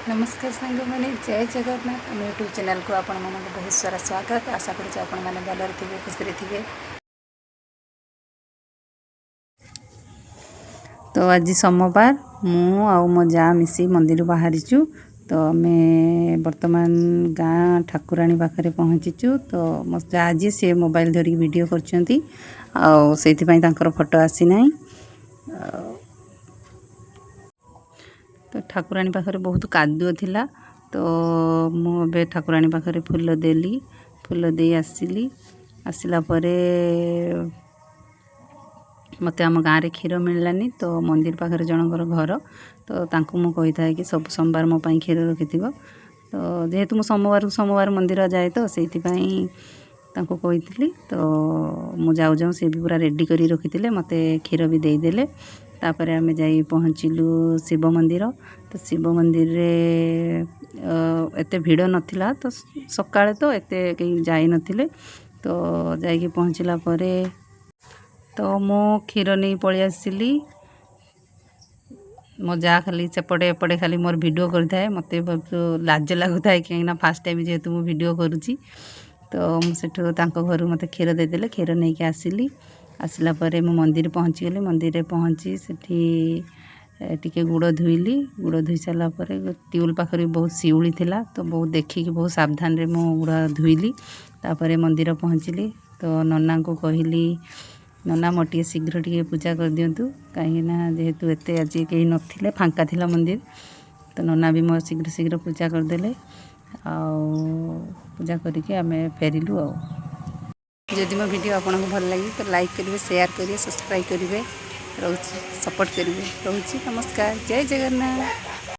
नमस्कार सांग मैंने जय जगन्नाथ आम यूट्यूब चैनल को आपण मन बहुत सारा स्वागत। आशा करुँ आपण मैंने भलरे थे खुशी थे। तो आज सोमवार मु आ मो जा मिसी मंदिर बाहरीचु। तो आम बर्तमान गाँ ठाकुराणी पाखे पहुँचीचु। तो मो जा जी सी मोबाइल धरिक वीडियो कर फोटो आसी ना। तो ठाकुराणी पाखे बहुत कादुଅ थिला। तो मुझे ठाकुराणी पाखे फूल देली, फूल दे आसिली। आसला परे मते आम गाँव में क्षीर मिललानी। तो मंदिर पाखे जनकर घर तो तांको मु कही था कि सब सोमवार मो पई क्षीर रखि। तो जेहेतु मु सोमवार मंदिर जाए तो से तांको कही। तो मु जाऊ जाऊँ सी भी पूरा रेडी करी रखी मते क्षीर भी देदेले। तापर आम जाई पहुँचलु शिव मंदिर। तो शिव मंदिर रे एते भिड़ नथिला। तो सकाळे तो एते कहीं जाई नथिले। तो जाइए पहुँचला परे तो मो क्षीर नहीं पलि आसिली। मो जा खाली सेपटे एपटे खाली मोर वीडियो करथाए। मते बहुत लाज लागुथाए कहीं फास्ट टाइम जेहेतु मु वीडियो करुची। तो मुझे घर मत क्षीर देदेले, क्षीर नहीं कि आसिली। आसला परे मो मंदिर पहुँची गली। मंदिर पहुँची सेठी टिके गुड़ धोइली। गुड़ धोई सारा ट्यूल पाखे बहुत शिउली थिला। तो बहुत देखिकी बहुत सावधान रे मो गुड़ धोइली। तापर मंदिर पहुँचली। तो नना को कहली नना मोर टे शीघ्र टे पूजा कर दिंतु कहीं जेहेतु एते आज कहीं नथिले फांका थिला मंदिर। तो नना भी मोर शीघ्र शीघ्र पूजा करदेले। पूजा करके आम फेरिलु। जदि मो वीडियो आपको भल लगे तो लाइक करेंगे, शेयर करेंगे, सब्सक्राइब करेंगे, रोच सपोर्ट करेंगे। रोची नमस्कार, जय जगन्नाथ।